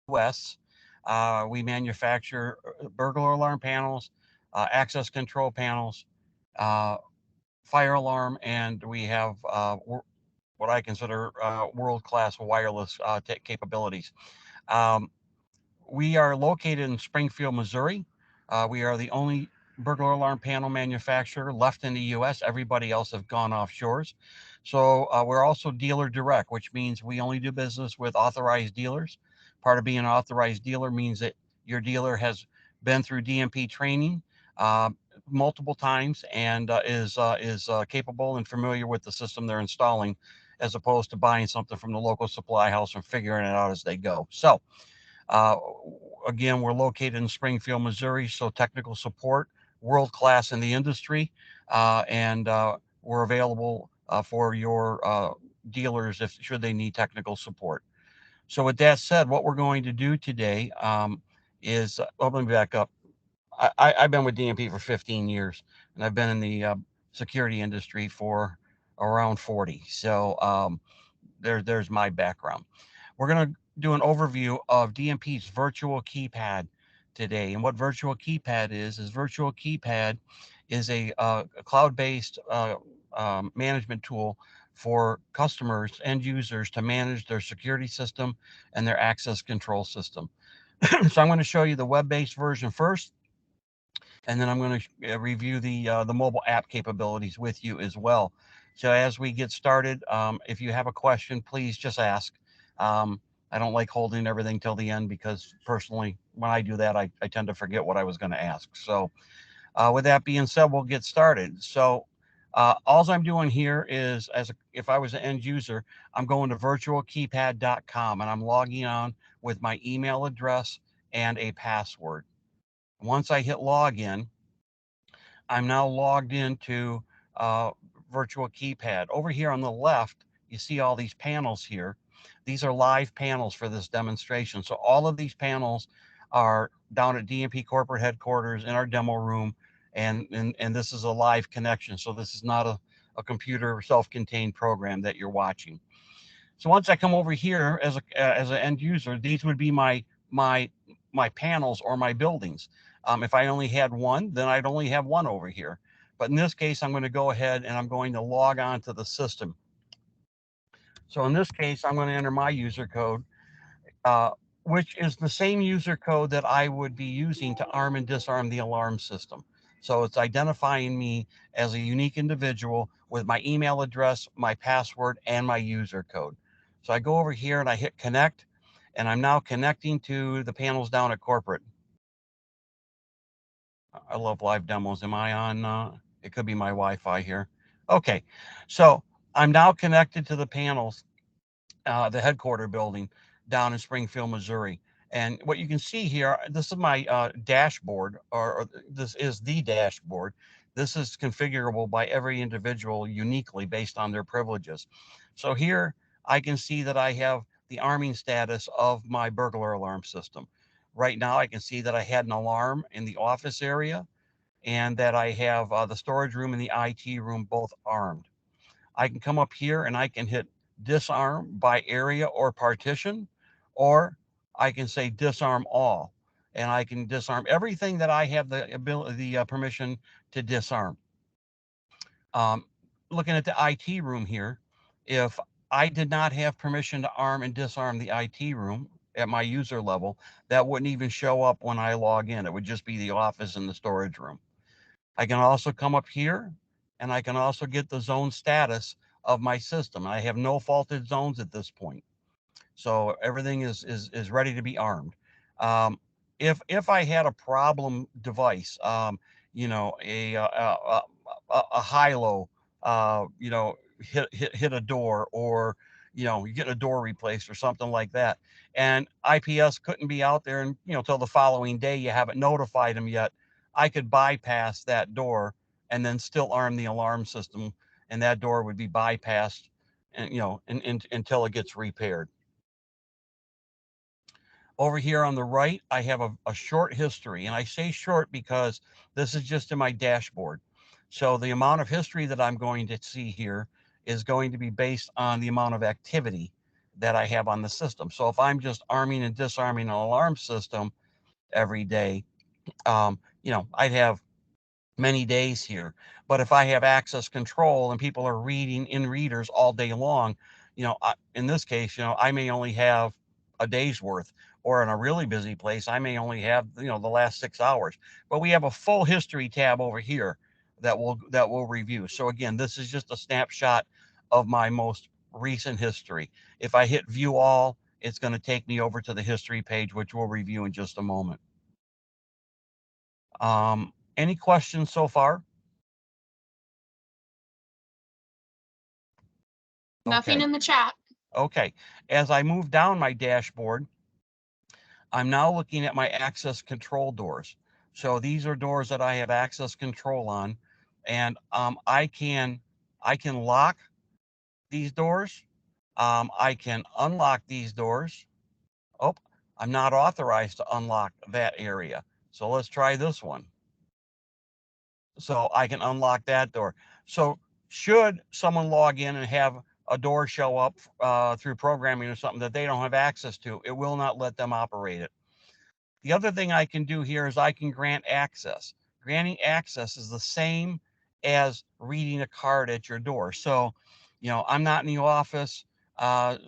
US. We manufacture burglar alarm panels, access control panels, uh, fire alarm, and we have what I consider world-class wireless capabilities. Um, we are located in Springfield, Missouri. We are the only burglar alarm panel manufacturer left in the U.S. Everybody else has gone offshores. So we're also dealer direct, which means we only do business with authorized dealers. Part of being an authorized dealer means that your dealer has been through DMP training uh, multiple times and is capable and familiar with the system they're installing, as opposed to buying something from the local supply house and figuring it out as they go. So uh, again, we're located in Springfield, Missouri, so technical support, world class in the industry, and we're available for your dealers if should they need technical support. So, with that said, what we're going to do today is, let me back up. I've been with DMP for 15 years, and I've been in the security industry for around 40. So, there's my background. We're going to do an overview of DMP's Virtual Keypad today. And what Virtual Keypad is Virtual Keypad is a cloud-based management tool for customers and users to manage their security system and their access control system. So I'm going to show you the web-based version first, and then I'm going to review the mobile app capabilities with you as well. So as we get started, if you have a question, please just ask. Um, I don't like holding everything till the end because personally, when I do that, I tend to forget what I was going to ask. So with that being said, we'll get started. So all I'm doing here is, if I was an end user, I'm going to virtualkeypad.com and I'm logging on with my email address and a password. Once I hit login, I'm now logged into uh, Virtual Keypad. Over here on the left, you see all these panels here. These are live panels for this demonstration. So all of these panels are down at DMP corporate headquarters in our demo room, and this is a live connection. So this is not a computer self-contained program that you're watching. So once I come over here as an end user, these would be my my panels or my buildings. If I only had one, then I'd only have one over here. But in this case, I'm going to go ahead and I'm going to log on to the system. So in this case, I'm going to enter my user code, uh, which is the same user code that I would be using to arm and disarm the alarm system. So it's identifying me as a unique individual with my email address, my password, and my user code. So I go over here and I hit connect, and I'm now connecting to the panels down at corporate. I love live demos. Am I on? It could be my Wi-Fi here. Okay, so I'm now connected to the panels, the headquarter building down in Springfield, Missouri. And what you can see here, this is my dashboard, or this is the dashboard. This is configurable by every individual uniquely based on their privileges. So here I can see that I have the arming status of my burglar alarm system. Right now, I can see that I had an alarm in the office area and that I have the storage room and the IT room both armed. I can come up here and I can hit disarm by area or partition, or I can say disarm all, and I can disarm everything that I have the ability, the permission to disarm. Um, Looking at the IT room here, if I did not have permission to arm and disarm the IT room at my user level, that wouldn't even show up when I log in. It would just be the office and the storage room. I can also come up here and I can also get the zone status of my system. I have no faulted zones at this point. So everything is ready to be armed. Um, if I had a problem device, a high low, hit a door, or you get a door replaced or something like that, and IPS couldn't be out there, and till the following day you haven't notified them yet, I could bypass that door and then still arm the alarm system, and that door would be bypassed, and until it gets repaired. Over here on the right, I have a short history, and I say short because this is just in my dashboard. So the amount of history that I'm going to see here is going to be based on the amount of activity that I have on the system. So if I'm just arming and disarming an alarm system every day, I'd have many days here. But if I have access control and people are reading in readers all day long, in this case, I may only have a day's worth, or in a really busy place, I may only have, the last 6 hours. But we have a full history tab over here that we'll review. So again, this is just a snapshot of my most recent history. If I hit view all, it's going to take me over to the history page, which we'll review in just a moment. Any questions so far? Nothing Okay. in the chat. Okay. As I move down my dashboard, I'm now looking at my access control doors. So these are doors that I have access control on, and I can lock these doors. I can unlock these doors. Oh, I'm not authorized to unlock that area. So let's try this one. So I can unlock that door. So should someone log in and have a door show up through programming or something that they don't have access to, it will not let them operate it. The other thing I can do here is I can grant access. Granting access is the same as reading a card at your door. So, I'm not in the office.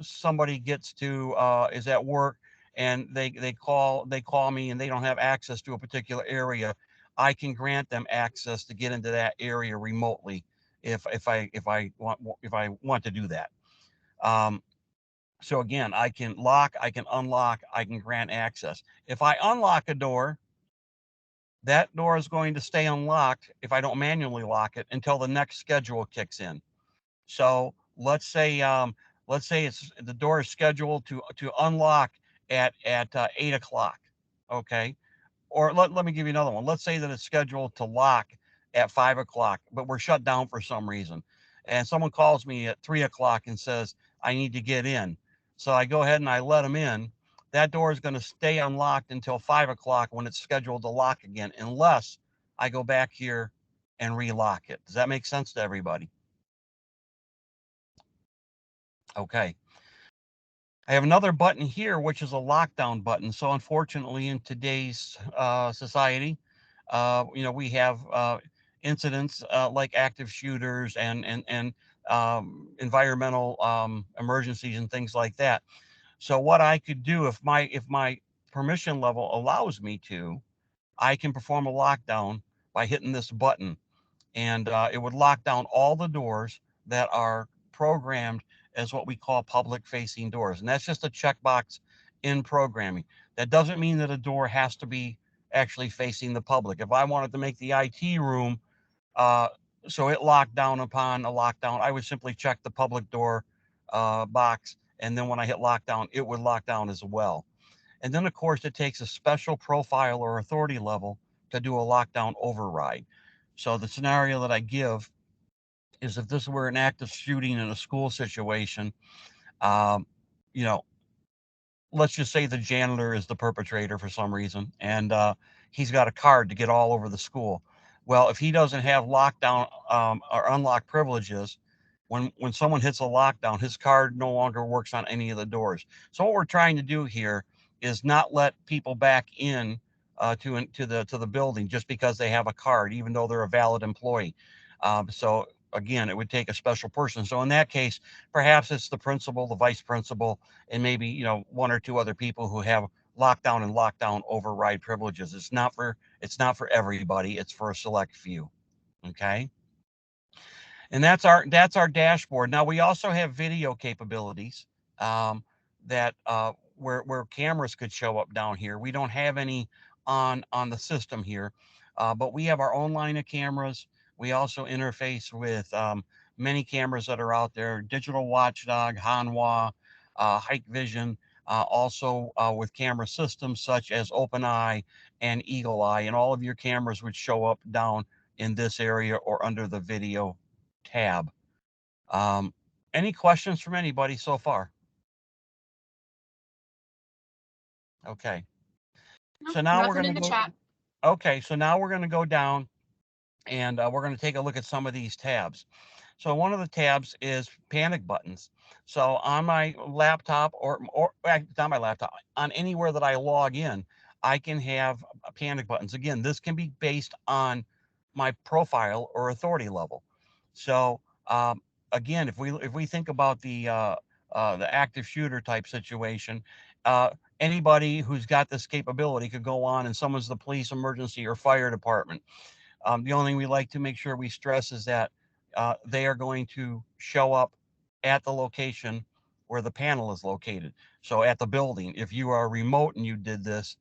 Somebody is at work, and they call me and they don't have access to a particular area. I can grant them access to get into that area remotely if I want to do that. Um, so again, I can lock, I can unlock, I can grant access. If I unlock a door, that door is going to stay unlocked if I don't manually lock it until the next schedule kicks in. So let's say it's the door is scheduled to unlock at 8 o'clock. Okay. Or let me give you another one. Let's say that it's scheduled to lock at 5 o'clock, but we're shut down for some reason. And someone calls me at 3 o'clock and says, I need to get in. So I go ahead and I let them in. That door is going to stay unlocked until 5 o'clock when it's scheduled to lock again, unless I go back here and relock it. Does that make sense to everybody? Okay. I have another button here, which is a lockdown button. So unfortunately, in today's society, we have incidents like active shooters and environmental emergencies and things like that. So what I could do, if my permission level allows me to, I can perform a lockdown by hitting this button, and it would lock down all the doors that are programmed as what we call public facing doors. And that's just a checkbox in programming. That doesn't mean that a door has to be actually facing the public. If I wanted to make the IT room uh, so it locked down upon a lockdown, I would simply check the public door box. And then when I hit lockdown, it would lock down as well. And then, of course, it takes a special profile or authority level to do a lockdown override. So the scenario that I give is if this were an active shooting in a school situation, um, you know, let's just say the janitor is the perpetrator for some reason, and he's got a card to get all over the school. Well, if he doesn't have lockdown or unlock privileges, when someone hits a lockdown, his card no longer works on any of the doors. So what we're trying to do here is not let people back in to the building just because they have a card, even though they're a valid employee. So again, it would take a special person. So in that case, perhaps it's the principal, the vice principal, and maybe one or two other people who have lockdown and lockdown override privileges. It's not for everybody. It's for a select few. Okay. And that's our dashboard. Now we also have video capabilities um, that where cameras could show up down here. We don't have any on the system here, but we have our own line of cameras. We also interface with many cameras that are out there: Digital Watchdog, Hanwha, Hike Vision. Also with camera systems such as OpenEye and Eagle Eye, and all of your cameras would show up down in this area or under the video tab. Um, any questions from anybody so far? Okay. No, So now we're nothing going in to the go. chat. Okay. So now we're going to go down and we're going to take a look at some of these tabs. So one of the tabs is panic buttons. So on my laptop or not my laptop, on anywhere that I log in, I can have panic buttons. Again, this can be based on my profile or authority level. So again, if we think about the active shooter type situation, uh, anybody who's got this capability could go on and summons the police, emergency, or fire department. The only thing we like to make sure we stress is that they are going to show up at the location where the panel is located. So at the building, if you are remote and you did this,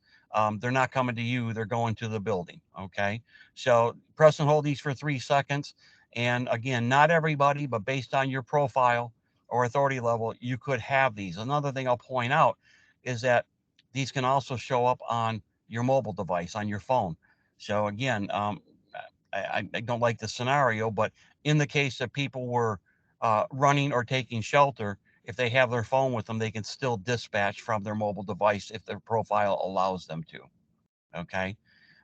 they're not coming to you, they're going to the building. Okay. So press and hold these for 3 seconds. And again, not everybody, but based on your profile or authority level, you could have these. Another thing I'll point out is that these can also show up on your mobile device, on your phone. So again, I don't like the scenario, but in the case that people were running or taking shelter, if they have their phone with them, they can still dispatch from their mobile device if their profile allows them to. Okay.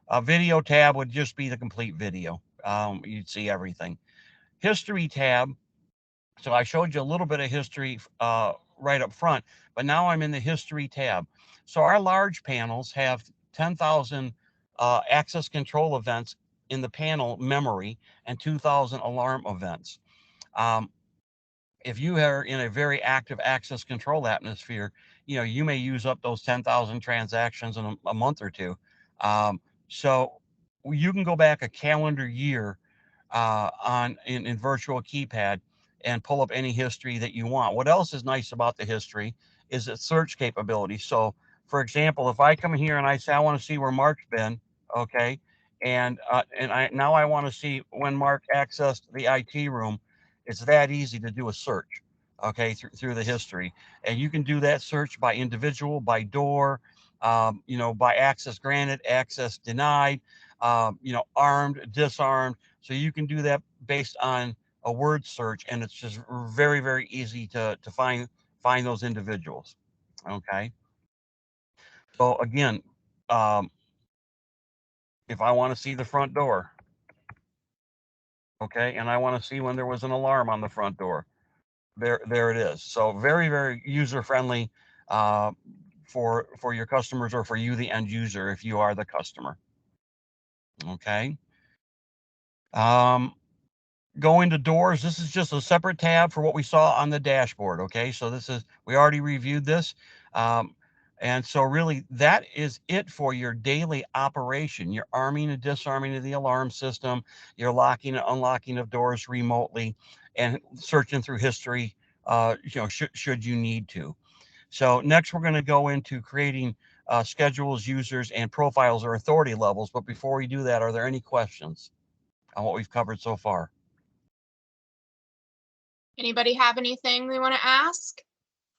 A video tab would just be the complete video. You'd see everything. History tab. So I showed you a little bit of history right up front, but now I'm in the history tab. So our large panels have 10,000 access control events in the panel memory and 2,000 alarm events. Um, if you are in a very active access control atmosphere, you may use up those 10,000 transactions in a month or two. So you can go back a calendar year in Virtual Keypad and pull up any history that you want. What else is nice about the history is its search capability. So, for example, if I come here and I say I want to see where Mark's been, okay, and I want to see when Mark accessed the IT room, it's that easy to do a search, okay, through the history, and you can do that search by individual, by door, by access granted, access denied, armed, disarmed. So you can do that based on a word search, and it's just very, very easy to find those individuals. Okay. So again, um, if I want to see the front door, okay, and I want to see when there was an alarm on the front door, there it is. So very, very user friendly uh, for your customers or for you, the end user, if you are the customer. Okay. Um, Go into doors. This is just a separate tab for what we saw on the dashboard. Okay, so we already reviewed this. Um, and so really that is it for your daily operation. Your arming and disarming of the alarm system, your locking and unlocking of doors remotely, and searching through history, should you need to. So next we're going to go into creating schedules, users, and profiles or authority levels. But before we do that, are there any questions on what we've covered so far? Anybody have anything they want to ask?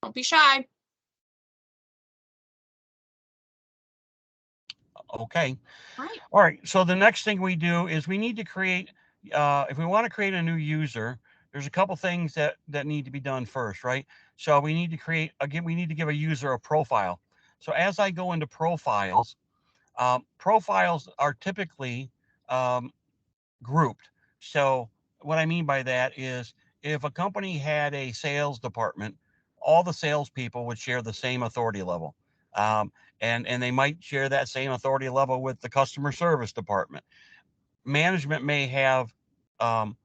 Don't be shy. Okay. Right. All right. So the next thing we do is we need to create, if we want to create a new user, there's a couple things that need to be done first, right? So we need to we need to give a user a profile. So as I go into profiles, profiles are typically um, grouped. So what I mean by that is if a company had a sales department, all the salespeople would share the same authority level. Um, and they might share that same authority level with the customer service department. Management may have um,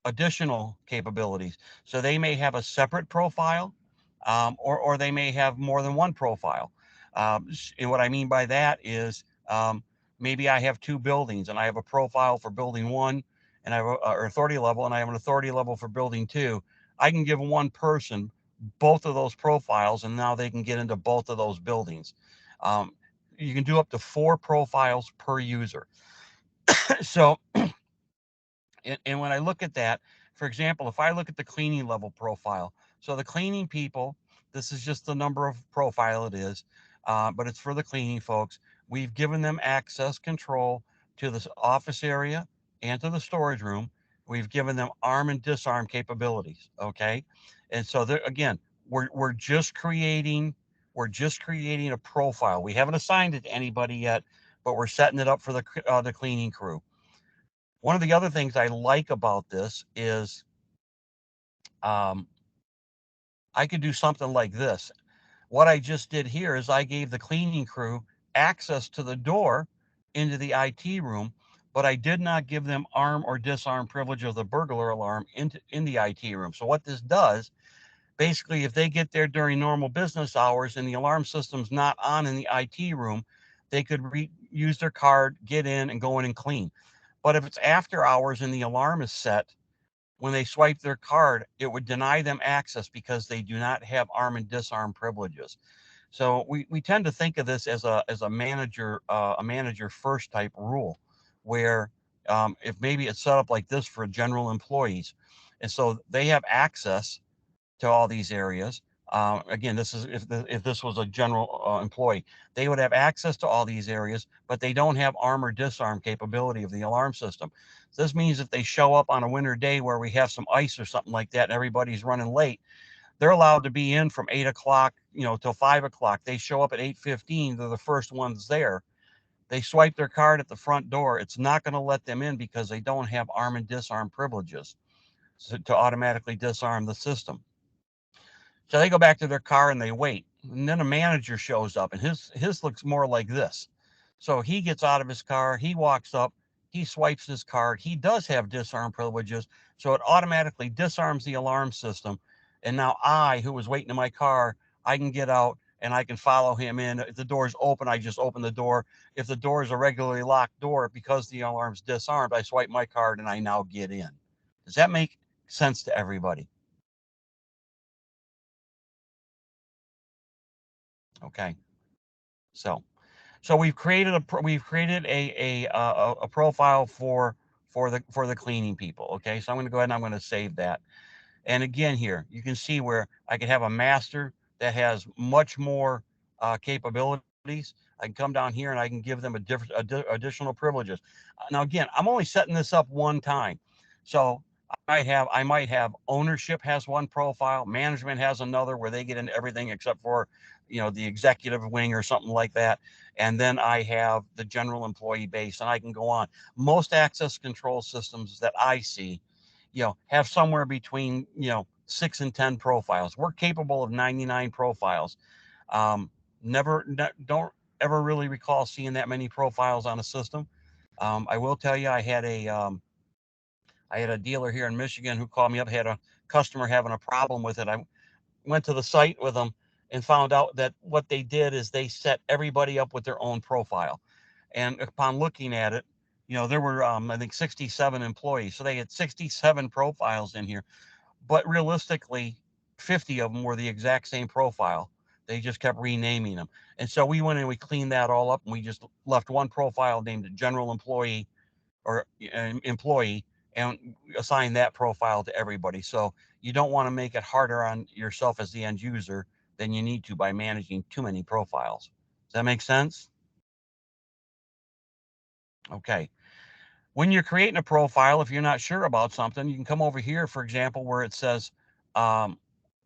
additional capabilities. So they may have a separate profile, or they may have more than one profile. And what I mean by that is maybe I have two buildings and I have a profile for building one and I have or authority level and I have an authority level for building two. I can give one person both of those profiles and now they can get into both of those buildings. Um, you can do up to 4 profiles per user. So and when I look at that, for example, if I look at the cleaning level profile, so the cleaning people, this is just the number of profile it is, but it's for the cleaning folks. We've given them access control to the office area and to the storage room. We've given them arm and disarm capabilities. Okay, and so there again, we're just creating a profile. We haven't assigned it to anybody yet, but we're setting it up for the cleaning crew. One of the other things I like about this is I could do something like this. What I just did here is I gave the cleaning crew access to the door into the IT room, but I did not give them arm or disarm privilege of the burglar alarm in the IT room. So what this does, basically, if they get there during normal business hours and the alarm system's not on in the IT room, they could use their card, get in, and go in and clean. But if it's after hours and the alarm is set, when they swipe their card, it would deny them access because they do not have arm and disarm privileges. So we tend to think of this as a manager first type rule, where if maybe it's set up like this for general employees, and so they have access to all these areas. Again, this is if this was a general employee, they would have access to all these areas, but they don't have arm or disarm capability of the alarm system. So this means if they show up on a winter day where we have some ice or something like that, and everybody's running late, they're allowed to be in from 8 o'clock, till 5 o'clock. They show up at 8:15. They're the first ones there. They swipe their card at the front door. It's not going to let them in because they don't have arm and disarm privileges to automatically disarm the system. So they go back to their car and they wait. And then a manager shows up and his looks more like this. So he gets out of his car, he walks up, he swipes his card. He does have disarm privileges, so it automatically disarms the alarm system. And now I, who was waiting in my car, I can get out and I can follow him in. If the door's open, I just open the door. If the door is a regularly locked door, because the alarm's disarmed, I swipe my card and I now get in. Does that make sense to everybody? Okay. So we've created a profile for the cleaning people. Okay, so I'm going to go ahead and I'm going to save that. And again, here you can see where I could have a master that has much more capabilities. I can come down here and I can give them additional privileges. Now, again, I'm only setting this up one time, so I might have ownership has one profile, management has another, where they get into everything except for the executive wing or something like that. And then I have the general employee base, and I can go on. Most access control systems that I see have somewhere between 6 and 10 profiles. We're capable of 99 profiles. um, don't ever really recall seeing that many profiles on a system. I will tell you, I had a dealer here in Michigan who called me up, had a customer having a problem with it. I went to the site with them and found out that what they did is they set everybody up with their own profile. And upon looking at it, there were, I think, 67 employees. So they had 67 profiles in here. But realistically, 50 of them were the exact same profile. They just kept renaming them. And so we went and we cleaned that all up, and we just left one profile named general employee or employee, and assign that profile to everybody. So you don't want to make it harder on yourself as the end user than you need to by managing too many profiles. Does that make sense? Okay. When you're creating a profile, if you're not sure about something, you can come over here, for example, where it says um,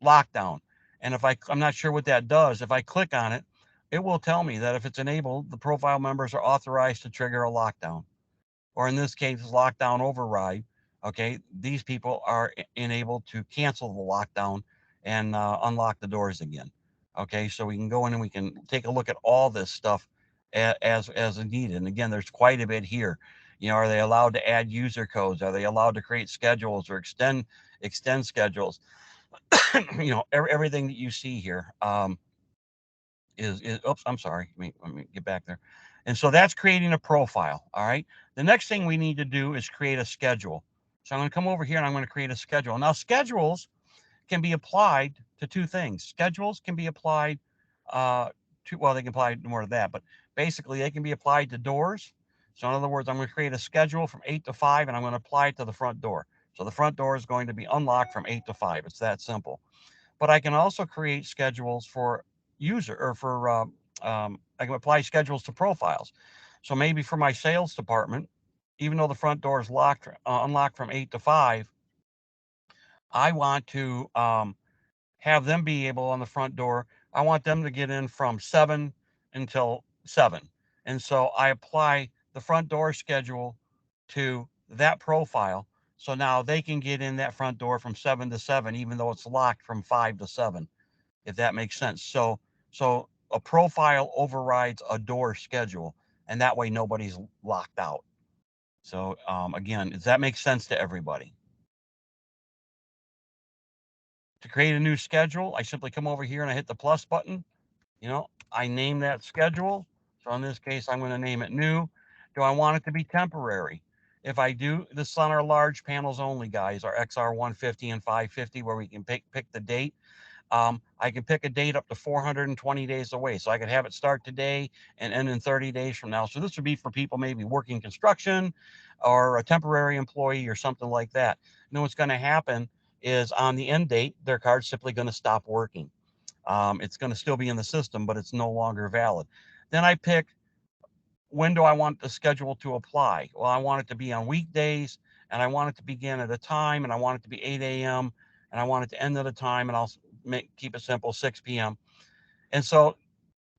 lockdown. And if I'm not sure what that does, if I click on it, it will tell me that if it's enabled, the profile members are authorized to trigger a lockdown, or in this case, lockdown override. Okay, these people are enabled to cancel the lockdown and unlock the doors again. Okay, so we can go in and we can take a look at all this stuff as needed. And again, there's quite a bit here. Are they allowed to add user codes? Are they allowed to create schedules or extend schedules? Everything that you see here. Oops, I'm sorry. Let me get back there. And so that's creating a profile. All right. The next thing we need to do is create a schedule. So I'm going to come over here and I'm going to create a schedule. Now, schedules can be applied to two things. Schedules can be applied well, they can apply more to that, but basically they can be applied to doors. So in other words, I'm going to create a schedule from 8 to 5 and I'm going to apply it to the front door. So the front door is going to be unlocked from 8 to 5. It's that simple. But I can also create schedules for user or for I can apply schedules to profiles. So maybe for my sales department, even though the front door is unlocked from 8 to 5, I want to have them be able on the front door. I want them to get in from 7 until 7. And so I apply the front door schedule to that profile. So now they can get in that front door from 7 to 7, even though it's locked from 5 to 7, if that makes sense. So a profile overrides a door schedule, and that way nobody's locked out. So again, does that make sense to everybody? To create a new schedule, I simply come over here and I hit the plus button. I name that schedule. So in this case, I'm going to name it new. Do I want it to be temporary? If I do, this is on our large panels only, guys, our XR 150 and 550, where we can pick the date. I can pick a date up to 420 days away. So I could have it start today and end in 30 days from now. So this would be for people maybe working construction or a temporary employee or something like that. What's going to happen is on the end date, their card's simply going to stop working. It's going to still be in the system, but it's no longer valid. Then I pick, when do I want the schedule to apply? Well, I want it to be on weekdays, and I want it to begin at a time, and I want it to be 8 a.m., and I want it to end at a time, and I'll keep it simple, 6 p.m. And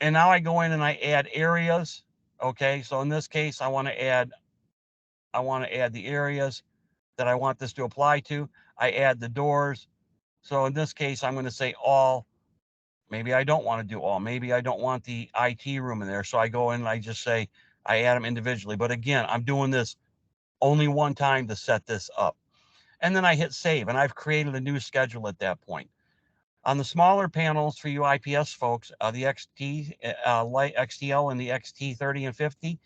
now I go in and I add areas. Okay, so in this case, I want to add the areas that I want this to apply to. I add the doors. So in this case, I'm going to say all. Maybe I don't want to do all. Maybe I don't want the IT room in there. So I go in and I just say, I add them individually. But again, I'm doing this only one time to set this up. And then I hit save, and I've created a new schedule at that point. On the smaller panels for you IPS folks, the Light XTL and the XT 30 and 50,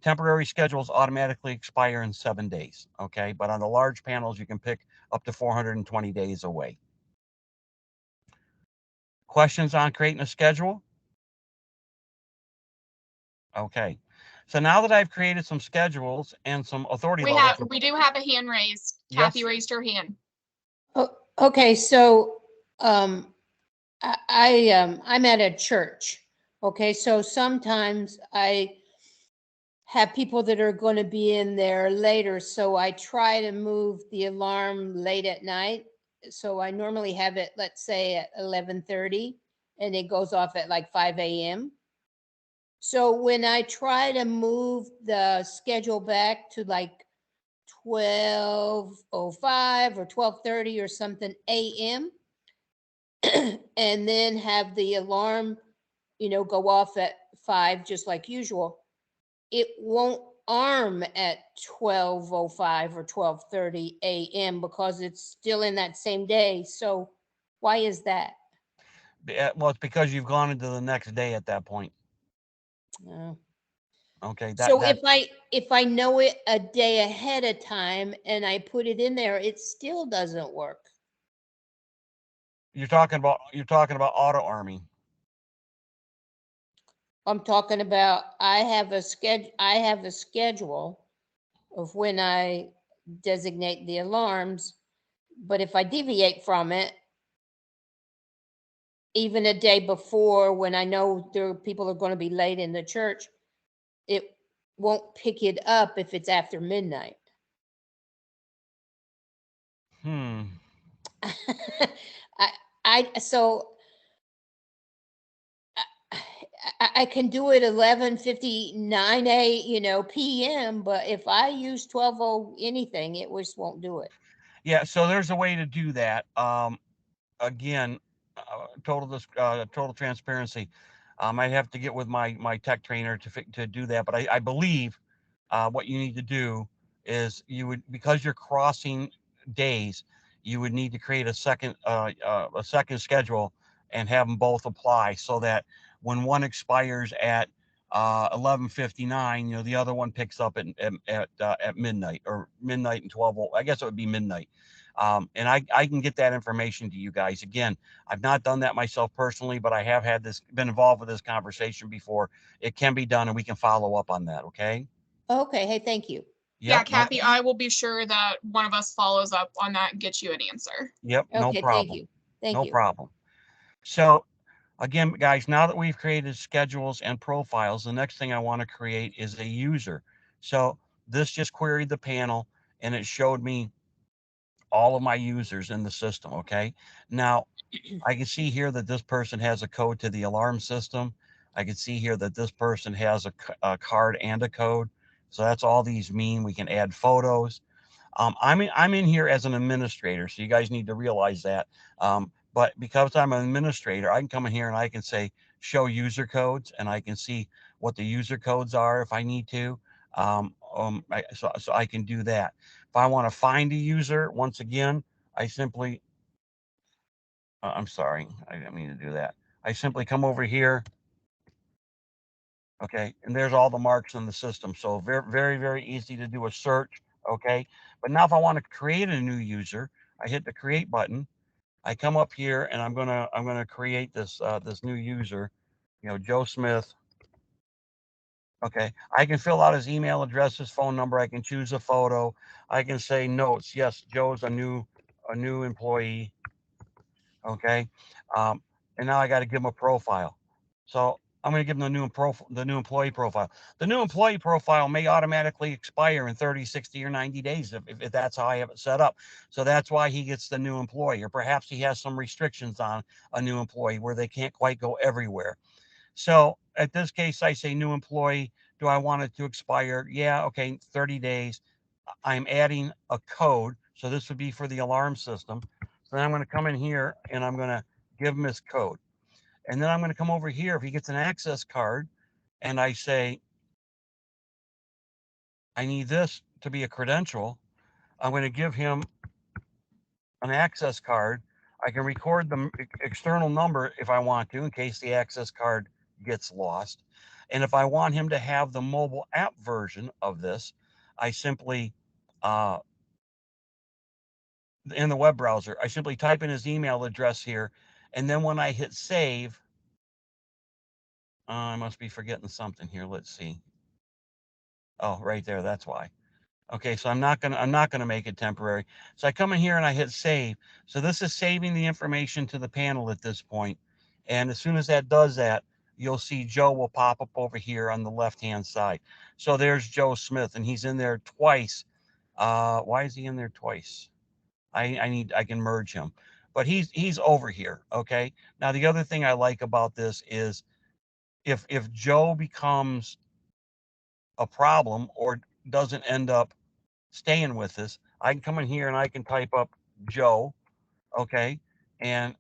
temporary schedules automatically expire in 7 days. Okay. But on the large panels, you can pick up to 420 days away. Questions on creating a schedule? Okay. So now that I've created some schedules and some authority levels. We do have a hand raised. Yes. Kathy raised her hand. Oh, okay, so I'm at a church. Okay, so sometimes I have people that are going to be in there later, so I try to move the alarm late at night. So I normally have it, let's say, at 11:30, and it goes off at like 5 a.m. So when I try to move the schedule back to like 12:05 or 12:30 or something a.m., and then have the alarm, go off at 5, just like usual, it won't arm at 12:05 or 12:30 a.m. because it's still in that same day. So why is that? Well, it's because you've gone into the next day at that point. Okay. So if I know it a day ahead of time and I put it in there, it still doesn't work. You're talking about auto arming. I'm talking about I have a schedule of when I designate the alarms, but if I deviate from it, even a day before, when I know people are going to be late in the church, it won't pick it up if it's after midnight. I can do it 11:59 p.m., but if I use 12:00 anything, it just won't do it. Yeah, so there's a way to do that. Again, total transparency. I'd have to get with my tech trainer to do that, but I believe what you need to do is because you're crossing days, you would need to create a second schedule and have them both apply, so that when one expires at 11:59, the other one picks up at midnight, or midnight and 12. I guess it would be midnight. And I can get that information to you guys. Again, I've not done that myself personally, but I have been involved with this conversation before. It can be done, and we can follow up on that. Okay. Okay. Hey, thank you. Yep, yeah, Kathy, I will be sure that one of us follows up on that and gets you an answer. Yep. Okay, No problem. Thank you. Thank No you. problem. So again, guys, now that we've created schedules and profiles, the next thing I want to create is a user. So this just queried the panel, and it showed me all of my users in the system. Okay. Now I can see here that this person has a code to the alarm system. I can see here that this person has a card and a code. So that's all these mean. We can add photos. I'm in here as an administrator, so you guys need to realize that. But because I'm an administrator, I can come in here and I can say show user codes, and I can see what the user codes are if I need to. So I can do that. If I want to find a user, once again, I simply, I'm sorry, I didn't mean to do that. I simply come over here. Okay, and there's all the marks in the system. So very, very, very easy to do a search. Okay, but now if I want to create a new user, I hit the create button. I come up here and I'm gonna create this this new user, Joe Smith. Okay, I can fill out his email address, his phone number. I can choose a photo. I can say notes. Yes, Joe's a new employee. Okay, and now I got to give him a profile. So I'm going to give him the new employee profile. The new employee profile may automatically expire in 30, 60, or 90 days if that's how I have it set up. So that's why he gets the new employee, or perhaps he has some restrictions on a new employee where they can't quite go everywhere. So at this case, I say new employee. Do I want it to expire? Yeah, okay, 30 days. I'm adding a code. So this would be for the alarm system. So then I'm going to come in here and I'm going to give him his code. And then I'm going to come over here if he gets an access card and I say, I need this to be a credential. I'm going to give him an access card. I can record the external number if I want to in case the access card gets lost. And if I want him to have the mobile app version of this, I simply, in the web browser, I simply type in his email address here. And then when I hit save, I must be forgetting something here. Let's see. Oh, right there. That's why. Okay, so I'm not gonna make it temporary. So I come in here and I hit save. So this is saving the information to the panel at this point. And as soon as that does that, you'll see Joe will pop up over here on the left-hand side. So there's Joe Smith, and he's in there twice. Why is he in there twice? I can merge him, but he's over here. Okay. Now the other thing I like about this is if Joe becomes a problem or doesn't end up staying with us, I can come in here and I can type up Joe, okay, and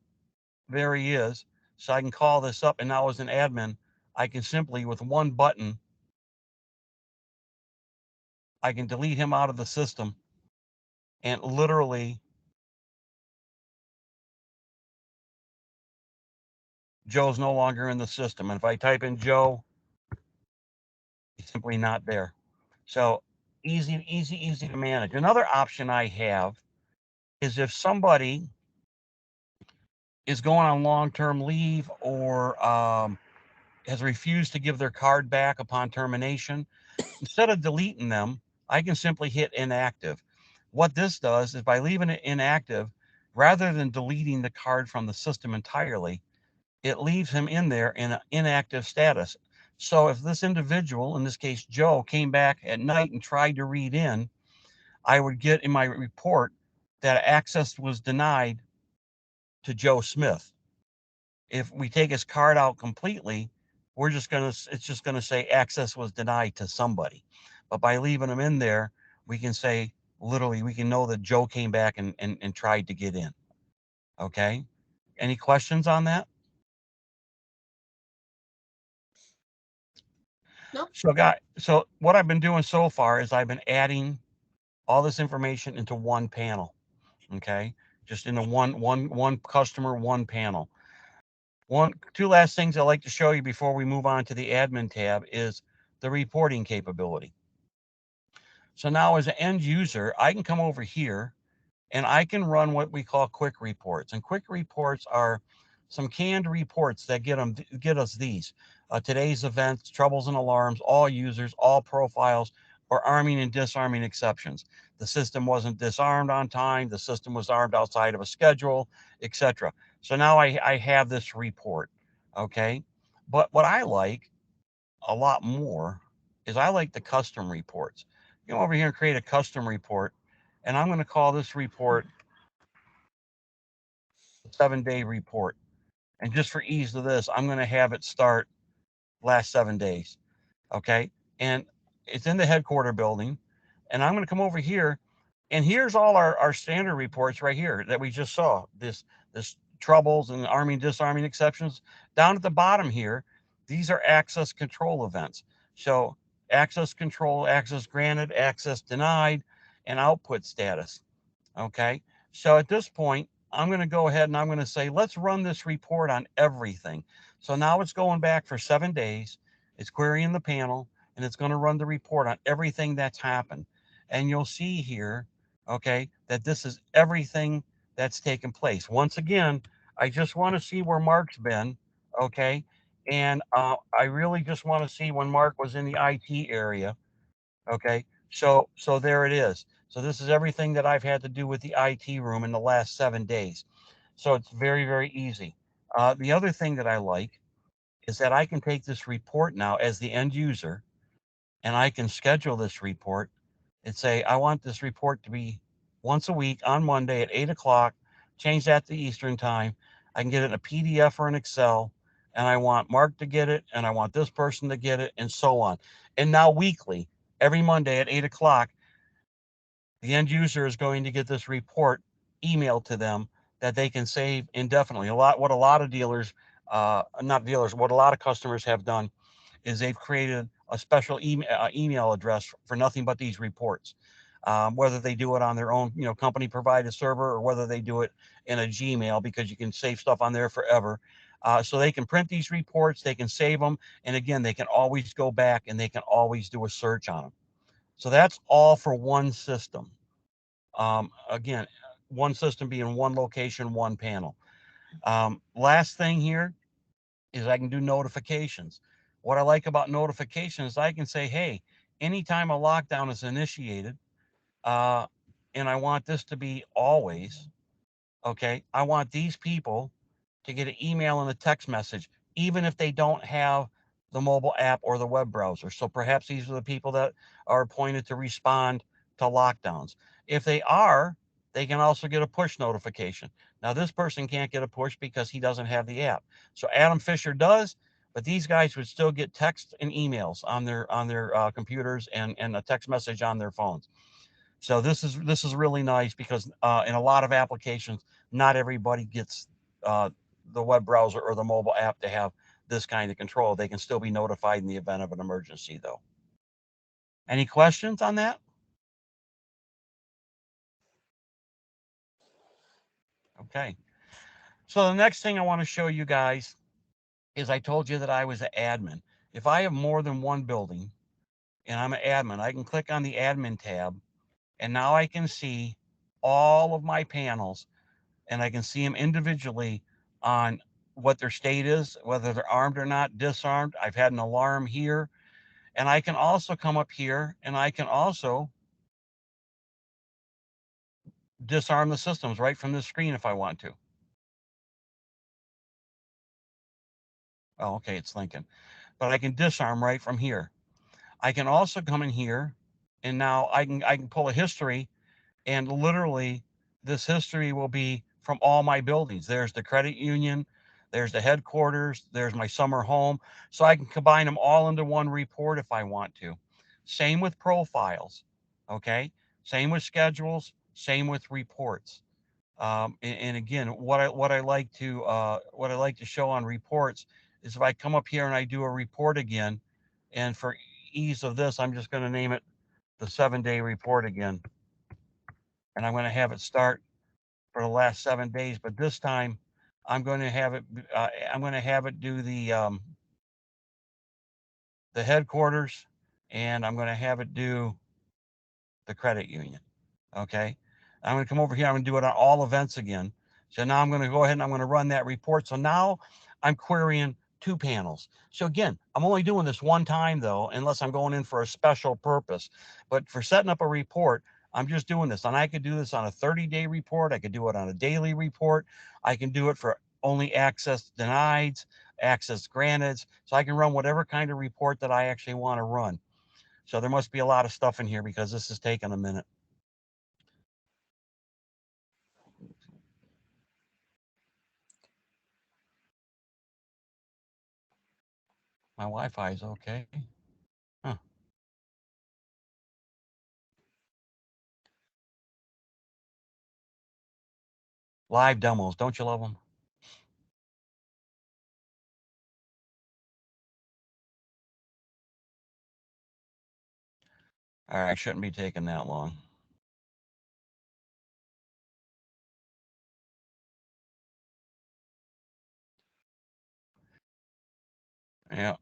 there he is. So I can call this up, and now as an admin, I can simply, with one button, I can delete him out of the system, and literally Joe's no longer in the system. And if I type in Joe, he's simply not there. So easy, easy, easy to manage. Another option I have is if somebody is going on long-term leave or has refused to give their card back upon termination, instead of deleting them, I can simply hit inactive. What this does is by leaving it inactive, rather than deleting the card from the system entirely, it leaves him in there in an inactive status. So if this individual, in this case Joe, came back at night and tried to read in, I would get in my report that access was denied to Joe Smith. If we take his card out completely, it's just gonna say access was denied to somebody. But by leaving him in there, we can say, literally, we can know that Joe came back and tried to get in. Okay. Any questions on that? No. So what I've been doing so far is I've been adding all this information into one panel. Okay. Just into one customer, one panel. Two last things I'd like to show you before we move on to the admin tab is the reporting capability. So now as an end user, I can come over here and I can run what we call quick reports. And quick reports are some canned reports that get us these. Today's events, troubles and alarms, all users, all profiles, or arming and disarming exceptions. The system wasn't disarmed on time. The system was armed outside of a schedule, etc. So now I have this report, okay? But what I like a lot more is I like the custom reports. Come over here and create a custom report, and I'm going to call this report 7-day report. And just for ease of this, I'm going to have it start last 7 days. Okay. And it's in the headquarter building. And I'm going to come over here And here's all our standard reports right here that we just saw. This troubles and arming, disarming exceptions. Down at the bottom here, these are access control events. So access control, access granted, access denied, and output status. Okay. So at this point, I'm going to go ahead and I'm going to say, let's run this report on everything. So now it's going back for 7 days. It's querying the panel and it's going to run the report on everything that's happened. And you'll see here, okay, that this is everything that's taken place. Once again, I just want to see where Mark's been, okay? And I really just want to see when Mark was in the IT area, okay? So there it is. So this is everything that I've had to do with the IT room in the last 7 days. So it's very, very easy. The other thing that I like is that I can take this report now as the end user and I can schedule this report and say, I want this report to be once a week on Monday at 8 o'clock, change that to Eastern time. I can get it in a PDF or an Excel, and I want Mark to get it, and I want this person to get it, and so on. And now weekly, every Monday at 8 o'clock, the end user is going to get this report emailed to them that they can save indefinitely. What a lot of dealers, not dealers, what a lot of customers have done is they've created a special email address for nothing but these reports. Whether they do it on their own, company provided server, or whether they do it in a Gmail, because you can save stuff on there forever. So they can print these reports, they can save them, and again, they can always go back and they can always do a search on them. So that's all for one system. Again, one system being one location, one panel. Last thing here is I can do notifications. What I like about notifications, I can say, hey, anytime a lockdown is initiated, uh, and I want this to be always, okay, I want these people to get an email and a text message, even if they don't have the mobile app or the web browser. So perhaps these are the people that are appointed to respond to lockdowns. If they are, they can also get a push notification. Now, this person can't get a push because he doesn't have the app. So Adam Fisher does, but these guys would still get text and emails on their computers and a text message on their phones. So this is really nice because in a lot of applications, not everybody gets the web browser or the mobile app to have this kind of control. They can still be notified in the event of an emergency, though. Any questions on that? Okay. So the next thing I want to show you guys is I told you that I was an admin. If I have more than one building and I'm an admin, I can click on the admin tab and now I can see all of my panels and I can see them individually on what their state is, whether they're armed or not, disarmed. I've had an alarm here. And I can also come up here and I can also disarm the systems right from this screen if I want to. Oh, okay, it's Lincoln. But I can disarm right from here. I can also come in here and now I can pull a history, and literally this history will be from all my buildings. There's the credit union, there's the headquarters, there's my summer home. So I can combine them all into one report if I want to. Same with profiles, okay? Same with schedules, same with reports. And again, what I like to show on reports is if I come up here and I do a report again, and for ease of this, I'm just going to name it the 7-day report again, and I'm going to have it start for the last 7 days. But this time, I'm going to have it. I'm going to have it do the headquarters, and I'm going to have it do the credit union. Okay. I'm going to come over here. I'm going to do it on all events again. So now I'm going to go ahead and I'm going to run that report. So now I'm querying 2 panels. So again, I'm only doing this one time though, unless I'm going in for a special purpose. But for setting up a report, I'm just doing this. And I could do this on a 30-day report. I could do it on a daily report. I can do it for only access denied, access granted. So I can run whatever kind of report that I actually want to run. So there must be a lot of stuff in here because this is taking a minute. My Wi-Fi is okay. Huh. Live demos, don't you love them? All right, shouldn't be taking that long. Yeah.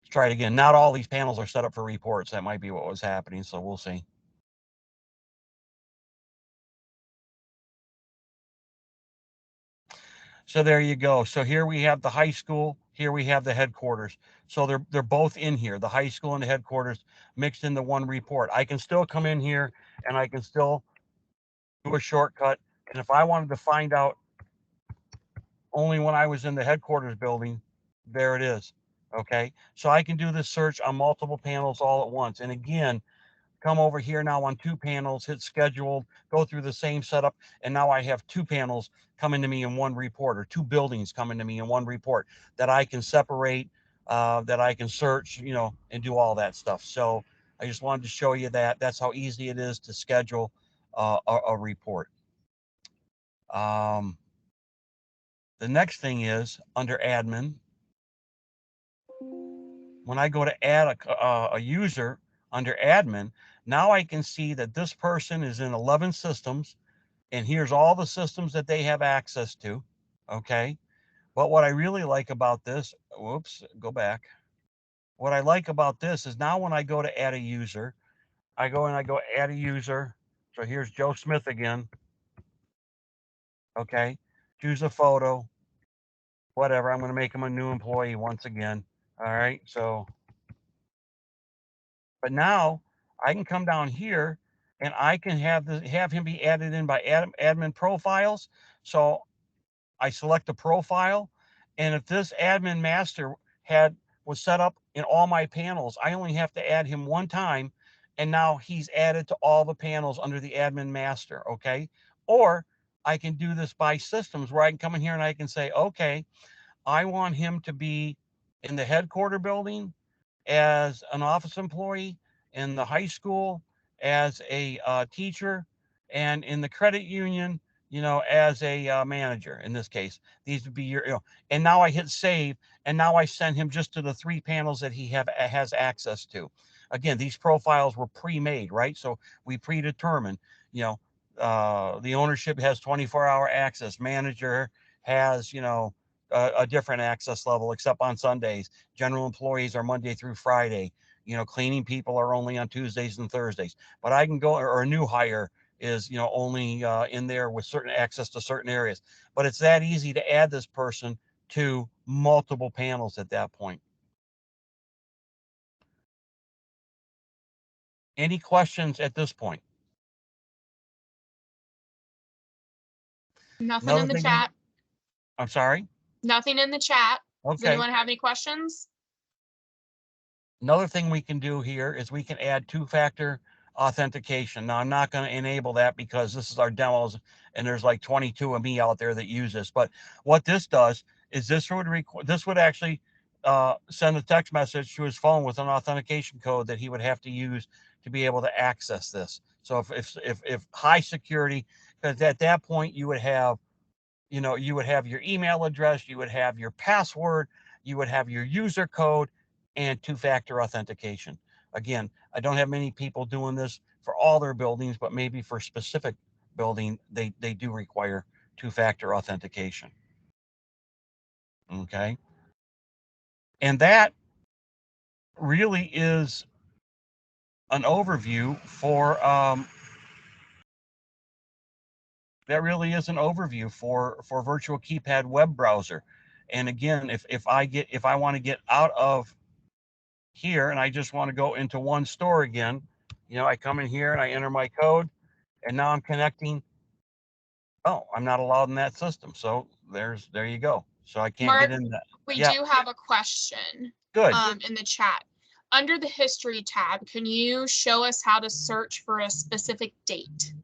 Let's try it again. Not all these panels are set up for reports. That might be what was happening, so we'll see. So there you go. So here we have the high school. Here we have the headquarters. So they're both in here, the high school and the headquarters mixed into one report. I can still come in here and I can still do a shortcut. And if I wanted to find out only when I was in the headquarters building, there it is. Okay. So I can do this search on multiple panels all at once. And again, come over here now on 2 panels, hit scheduled, go through the same setup, and now I have 2 panels coming to me in one report, or 2 buildings coming to me in one report that I can separate, that I can search, you know, and do all that stuff. So I just wanted to show you that. That's how easy it is to schedule a report. The next thing is under admin. When I go to add a user under admin, now I can see that this person is in 11 systems, and here's all the systems that they have access to. Okay. But what I really like about this, whoops, go back. What I like about this is now when I go to add a user, I go and I go add a user. So here's Joe Smith again. Okay. Choose a photo, whatever. I'm going to make him a new employee once again. All right. So, but now I can come down here and I can have him be added in by admin profiles. So I select the profile, and if this admin master was set up in all my panels, I only have to add him one time, and now he's added to all the panels under the admin master. Okay. Or I can do this by systems where I can come in here and I can say, okay, I want him to be in the headquarter building as an office employee, in the high school as a teacher, and in the credit union, you know, as a manager. In this case, these would be your, you know, and now I hit save, and now I send him just to the 3 panels that he has access to. Again, these profiles were pre-made, right? So we predetermined, you know, the ownership has 24-hour access. Manager has, you know, a different access level, except on Sundays. General employees are Monday through Friday. You know, cleaning people are only on Tuesdays and Thursdays. But I can go, or a new hire is, you know, only in there with certain access to certain areas. But it's that easy to add this person to multiple panels at that point. Any questions at this point? Nothing Another in the thing, chat. I'm sorry. Nothing in the chat. Does Okay. anyone have any questions? Another thing we can do here is we can add 2-factor authentication. Now, I'm not going to enable that because this is our demos and there's like 22 of me out there that use this. But what this does is this would actually send a text message to his phone with an authentication code that he would have to use to be able to access this. So if high security, because at that point you would have, you know, you would have your email address, you would have your password, you would have your user code, and 2-factor authentication. Again, I don't have many people doing this for all their buildings, but maybe for specific building, they do require 2-factor authentication. Okay. And that really is an overview for Virtual Keypad web browser. And again, if I want to get out of here and I just want to go into one store again, you know, I come in here and I enter my code, and now I'm connecting. Oh, I'm not allowed in that system. So there you go. So I can't Mark, get in that. we Yeah. do have a question Good. in the chat. under the history tab, can you show us how to search for a specific date?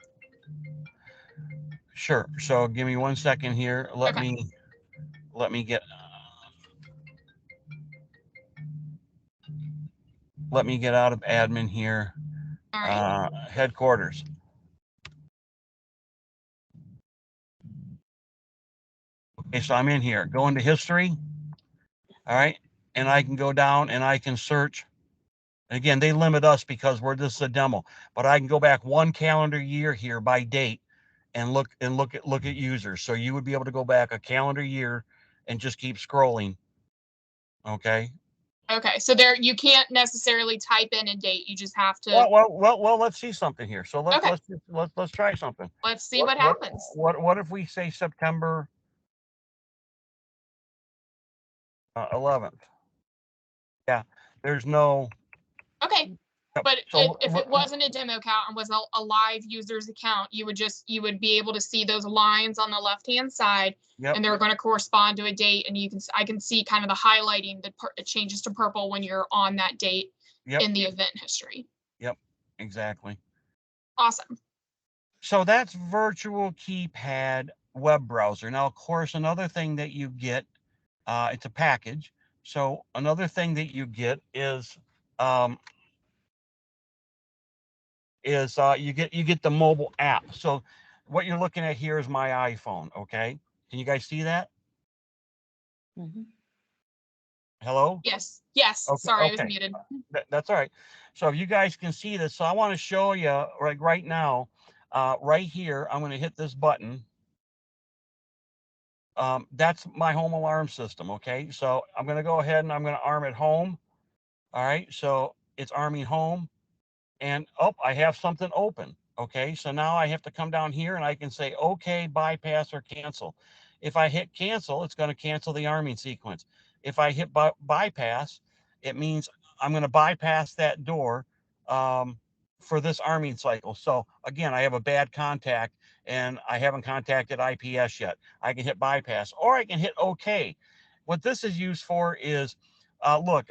Sure. So give me 1 second here. Let Okay. me get out of admin here. All right. Headquarters. Okay, so I'm in here. Go into history. All right. And I can go down and I can search. And again, they limit us because this is a demo, but I can go back 1 calendar year here by date and look at users. So you would be able to go back a calendar year and just keep scrolling. Okay. Okay. So there, you can't necessarily type in a date. You just have to. Well, let's see something here. So Okay. let's try something. Let's see what happens. What if we say September 11th? Yeah, there's no. Okay. But So if it wasn't a demo account and was a live user's account, you would be able to see those lines on the left-hand side, Yep. and they're going to correspond to a date. And I can see kind of the highlighting that it changes to purple when you're on that date in the event history. Yep, exactly. Awesome. So that's Virtual Keypad web browser. Now, of course, another thing that you get, it's a package. So another thing that you get is you get the mobile app. So what you're looking at here is my iPhone. Okay, can you guys see that? Mm-hmm. Hello? Yes. Yes. Okay, Sorry, I was okay. muted. That's all right. So if you guys can see this, so I want to show you right now, right here, I'm going to hit this button. That's my home alarm system. Okay, so I'm going to go ahead and I'm going to arm it home. All right, so it's arming home, and I have something open. Okay, so now I have to come down here and I can say okay, bypass, or cancel. If I hit cancel, it's going to cancel the arming sequence. If I hit bypass, it means I'm going to bypass that door for this arming cycle. So again, I have a bad contact and I haven't contacted IPS yet. I can hit bypass, or I can hit OK. What this is used for is, look,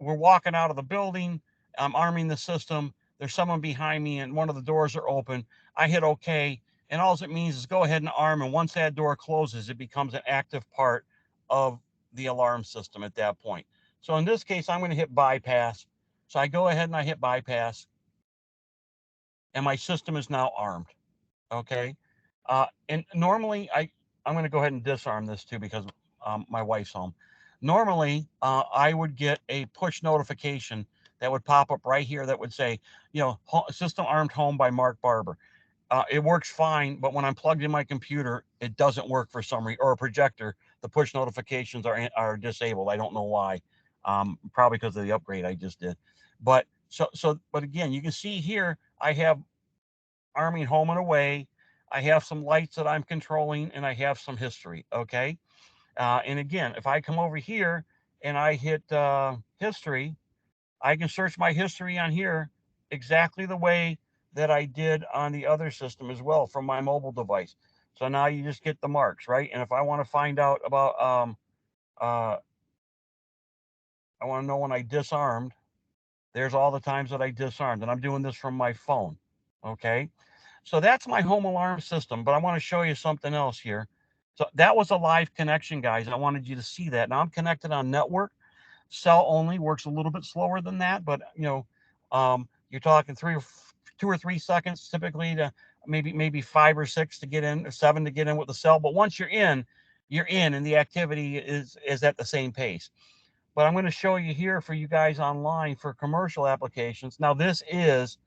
we're walking out of the building. I'm arming the system. There's someone behind me and one of the doors are open. I hit OK. And all it means is go ahead and arm. And once that door closes, it becomes an active part of the alarm system at that point. So in this case, I'm going to hit bypass. So I go ahead and I hit bypass. And my system is now armed. Okay. And normally I'm going to go ahead and disarm this too because my wife's home. Normally, I would get a push notification that would pop up right here that would say, system armed home by Mark Barber. It works fine, but when I'm plugged in my computer, it doesn't work for some reason, or a projector. The push notifications are disabled. I don't know why. Probably because of the upgrade I just did. But but again, you can see here I have arming home and away. I have some lights that I'm controlling, and I have some history. Okay. And again, if I come over here and I hit history, I can search my history on here exactly the way that I did on the other system as well from my mobile device. So now you just get the marks, right? And if I want to find out about, I want to know when I disarmed, there's all the times that I disarmed. And I'm doing this from my phone. Okay. So that's my home alarm system, but I want to show you something else here. So that was a live connection, guys. I wanted you to see that. Now I'm connected on network. Cell only works a little bit slower than that, but you're talking 2 or 3 seconds typically to maybe 5 or 6 to get in, or 7 to get in with the cell. But once you're in, and the activity is at the same pace. But I'm going to show you here for you guys online for commercial applications. Now this is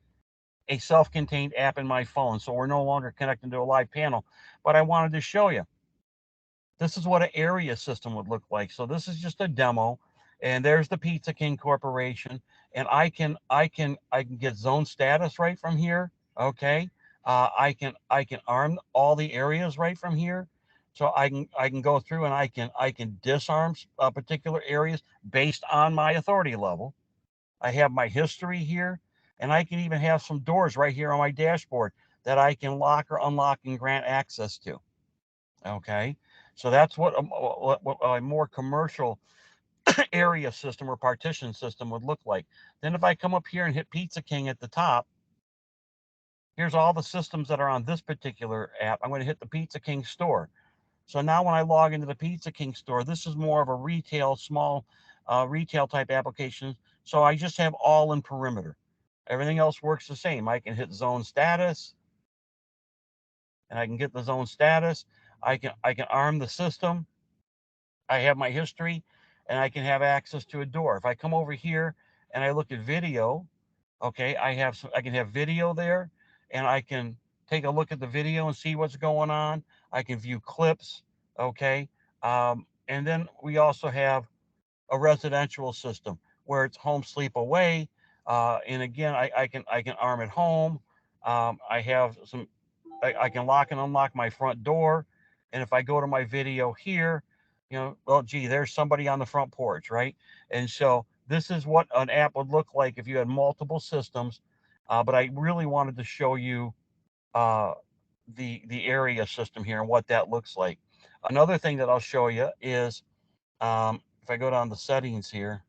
a self-contained app in my phone, so we're no longer connected to a live panel, but I wanted to show you. This is what an area system would look like. So this is just a demo, and there's the Pizza King Corporation, and I can get zone status right from here. Okay, I can arm all the areas right from here, so I can go through and I can disarm particular areas based on my authority level. I have my history here, and I can even have some doors right here on my dashboard that I can lock or unlock and grant access to. Okay, so that's what a more commercial area system or partition system would look like. Then if I come up here and hit Pizza King at the top, here's all the systems that are on this particular app. I'm going to hit the Pizza King store. So now when I log into the Pizza King store, this is more of a retail, small retail type application. So I just have all in perimeter. Everything else works the same. I can hit zone status and I can get the zone status. I can arm the system. I have my history and I can have access to a door. If I come over here and I look at video, okay, I can have video there and I can take a look at the video and see what's going on. I can view clips, okay. And then we also have a residential system where it's home, sleep, away. And again, I can arm at home. I have some, I can lock and unlock my front door. And if I go to my video here, you know, well, gee, there's somebody on the front porch, right? And so this is what an app would look like if you had multiple systems. But I really wanted to show you the area system here and what that looks like. Another thing that I'll show you is if I go down the settings here,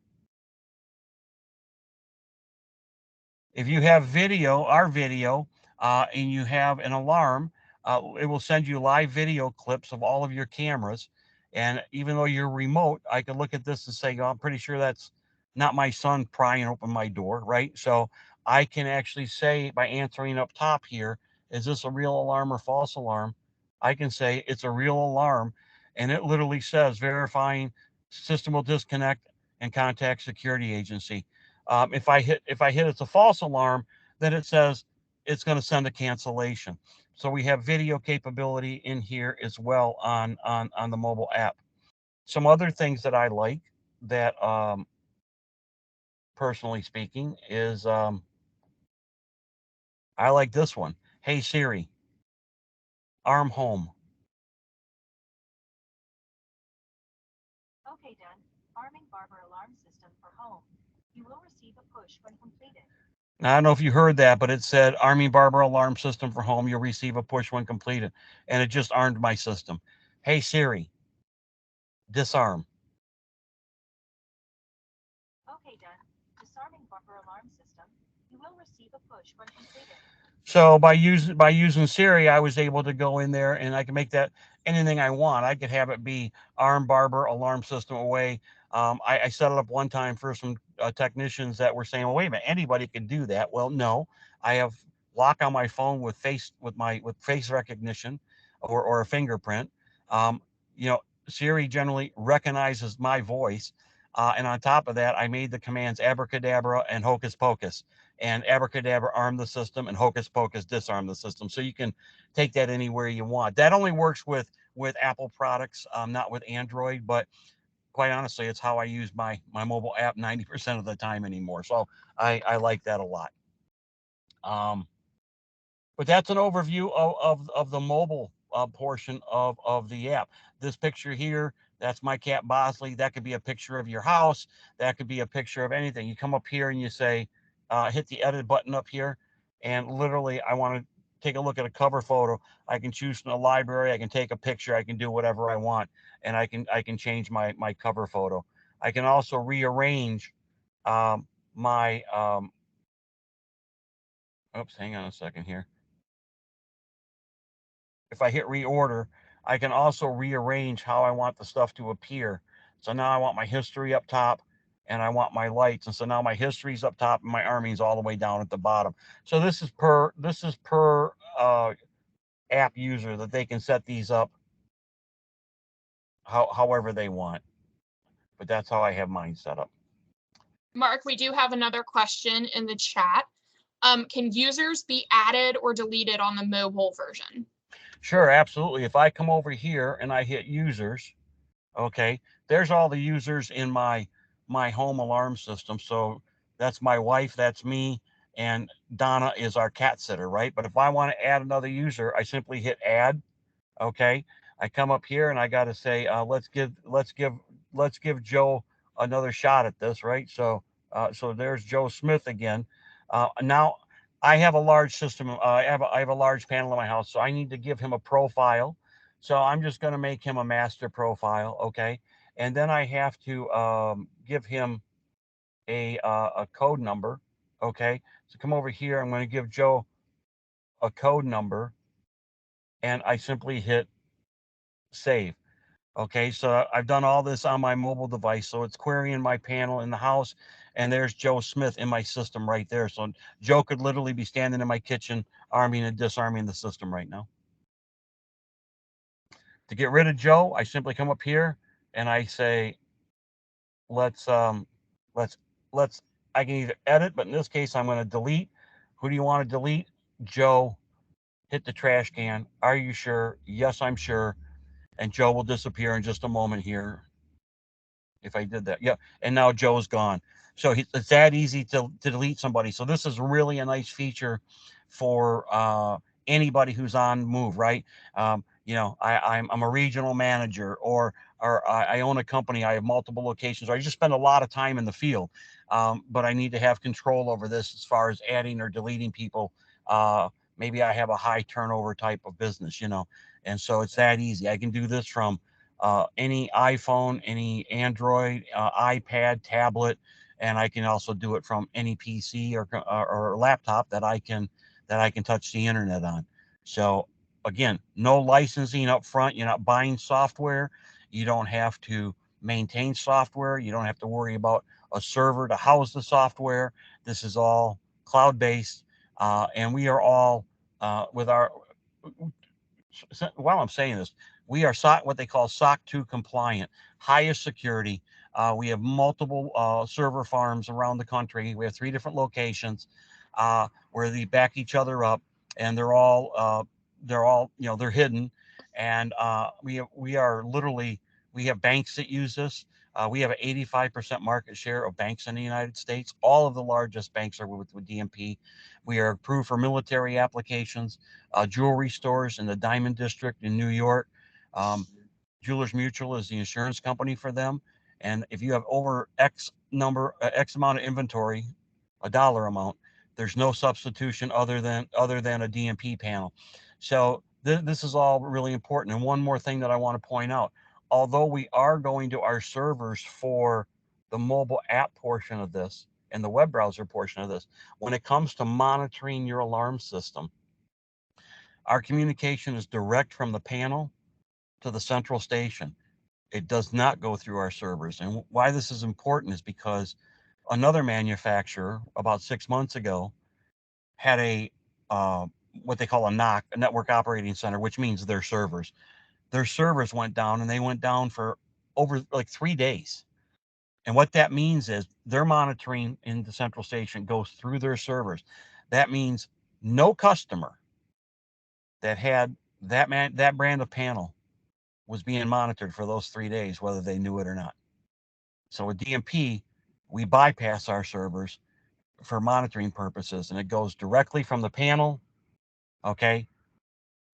if you have video, our video, and you have an alarm, it will send you live video clips of all of your cameras. And even though you're remote, I can look at this and say, oh, I'm pretty sure that's not my son prying open my door, right? So I can actually say by answering up top here, is this a real alarm or false alarm? I can say it's a real alarm. And it literally says verifying system will disconnect and contact security agency. If I hit it's a false alarm, then it says it's going to send a cancellation. So we have video capability in here as well on the mobile app. Some other things that I like that personally speaking is I like this one. Hey Siri, arm home. Okay, done. Arming Barber alarm system for home. You will receive a push when completed. Now, I don't know if you heard that, but it said Army Barber alarm system for home. You'll receive a push when completed. And it just armed my system. Hey Siri, disarm. Okay, done. Disarming Barber alarm system. You will receive a push when completed. So by using Siri, I was able to go in there and I can make that anything I want. I could have it be arm barber alarm system away. I set it up one time for some technicians that were saying, well, wait a minute, anybody can do that. Well, no, I have lock on my phone with face recognition or a fingerprint. You know, Siri generally recognizes my voice. And on top of that, I made the commands abracadabra and hocus pocus. And abracadabra arm the system and hocus pocus disarm the system. So you can take that anywhere you want. That only works with Apple products, not with Android, but quite honestly, it's how I use my mobile app 90% of the time anymore. So I like that a lot. But that's an overview of the mobile portion of the app. This picture here, that's my cat Bosley. That could be a picture of your house. That could be a picture of anything. You come up here and you say, hit the edit button up here. And literally, I want to take a look at a cover photo. I can choose from the library. I can take a picture. I can do whatever I want. And I can change my cover photo. I can also rearrange my, oops, hang on a second here. If I hit reorder, I can also rearrange how I want the stuff to appear. So now I want my history up top and I want my lights. And so now my history's up top and my arming's all the way down at the bottom. So this is per app user that they can set these up however they want. But that's how I have mine set up. Mark, we do have another question in the chat. Can users be added or deleted on the mobile version? Sure, absolutely. If I come over here and I hit users, okay, there's all the users in my home alarm system. So that's my wife, that's me, and Donna is our cat sitter, right? But if I want to add another user, I simply hit add. Okay, I come up here and I got to say, let's give Joe another shot at this, right? So so there's Joe Smith again. Now I have a large system. I have a large panel in my house, so I need to give him a profile. So I'm just going to make him a master profile, okay? and then I have to give him a code number. Okay, so come over here. I'm going to give Joe a code number, and I simply hit save. Okay, so I've done all this on my mobile device, so it's querying my panel in the house, and there's Joe Smith in my system right there. So Joe could literally be standing in my kitchen, arming and disarming the system right now. To get rid of Joe, I simply come up here and I say, let's I can either edit, but in this case, I'm going to delete. Who do you want to delete? Joe. Hit the trash can. Are you sure? Yes, I'm sure. And Joe will disappear in just a moment here. If I did that, yeah. And now Joe's gone. So it's that easy to delete somebody. So this is really a nice feature for anybody who's on move, right? You know, I'm a regional manager, or I own a company. I have multiple locations. Or I just spend a lot of time in the field, but I need to have control over this as far as adding or deleting people. Maybe I have a high turnover type of business, you know, and so it's that easy. I can do this from any iPhone, any Android, iPad, tablet, and I can also do it from any PC or laptop that I can touch the internet on. So again, no licensing up front. You're not buying software. You don't have to maintain software. You don't have to worry about a server to house the software. This is all cloud-based, and we are all with our. While I'm saying this, we are what they call SOC 2 compliant, highest security. We have multiple server farms around the country. We have 3 different locations where they back each other up, and they're all you know, they're hidden. And we are literally, we have banks that use this. We have an 85% market share of banks in the United States. All of the largest banks are with DMP. We are approved for military applications, jewelry stores in the Diamond District in New York. Jewelers Mutual is the insurance company for them. And if you have over X amount of inventory, a dollar amount, there's no substitution other than a DMP panel. So this is all really important. And one more thing that I want to point out, although we are going to our servers for the mobile app portion of this and the web browser portion of this, when it comes to monitoring your alarm system, our communication is direct from the panel to the central station. It does not go through our servers. And why this is important is because another manufacturer about 6 months ago had a what they call a NOC, a network operating center, which means their servers. Their servers went down, and they went down for over like 3 days. And what that means is their monitoring in the central station goes through their servers. That means no customer that had that brand of panel was being monitored for those 3 days, whether they knew it or not. So with DMP, we bypass our servers for monitoring purposes, and it goes directly from the panel, okay,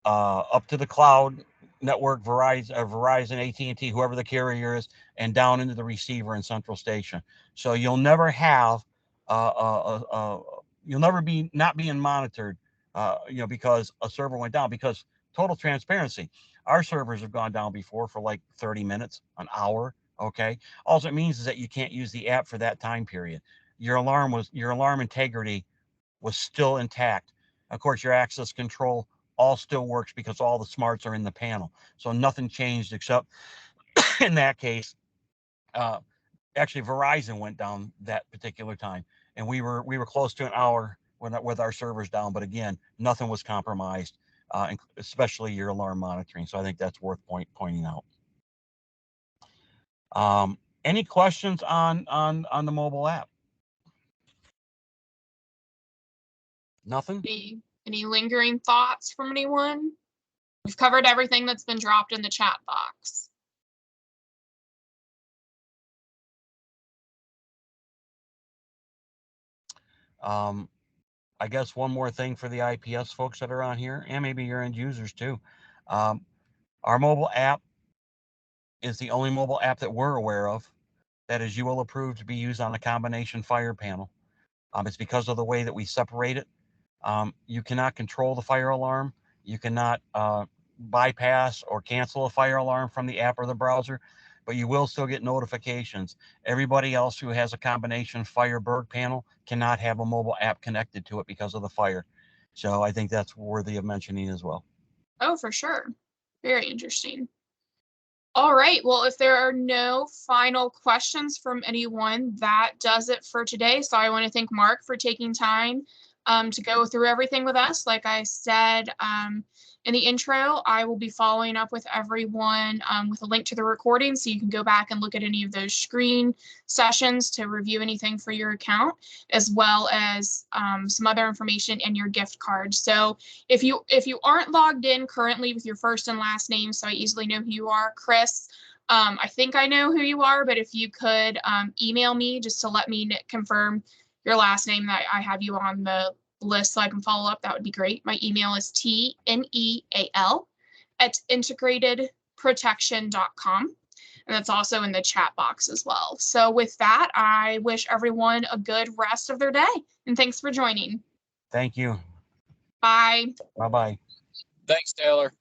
up to the cloud network, Verizon, AT&T, whoever the carrier is, and down into the receiver in central station. So you'll never have, you'll never be not being monitored, you know, because a server went down. Because total transparency, our servers have gone down before for like 30 minutes, an hour. Okay. All it means is that you can't use the app for that time period. Your alarm integrity was still intact. Of course, your access control all still works because all the smarts are in the panel. So nothing changed except in that case, actually Verizon went down that particular time, and we were close to an hour with our servers down. But again, nothing was compromised, especially your alarm monitoring. So I think that's worth pointing out. Any questions on the mobile app? Nothing? Any lingering thoughts from anyone? We've covered everything that's been dropped in the chat box. I guess one more thing for the IPS folks that are on here, and maybe your end users too. Our mobile app is the only mobile app that we're aware of that is UL approved to be used on a combination fire panel. It's because of the way that we separate it. You cannot control the fire alarm. You cannot bypass or cancel a fire alarm from the app or the browser. but you will still get notifications. Everybody else who has a combination Firebird panel cannot have a mobile app connected to it because of the fire. So I think that's worthy of mentioning as well. Oh, for sure. Very interesting. All right. Well, if there are no final questions from anyone, that does it for today. So I want to thank Mark for taking time to go through everything with us. Like I said in the intro, I will be following up with everyone with a link to the recording, so you can go back and look at any of those screen sessions to review anything for your account, as well as some other information in your gift card. So if you aren't logged in currently with your first and last name, so I easily know who you are, Chris, I think I know who you are, but if you could email me just to let me confirm your last name, that I have you on the list so I can follow up, that would be great. My email is tneal@integratedprotection.com. And that's also in the chat box as well. So with that, I wish everyone a good rest of their day. And thanks for joining. Thank you. Bye. Bye-bye. Thanks, Taylor.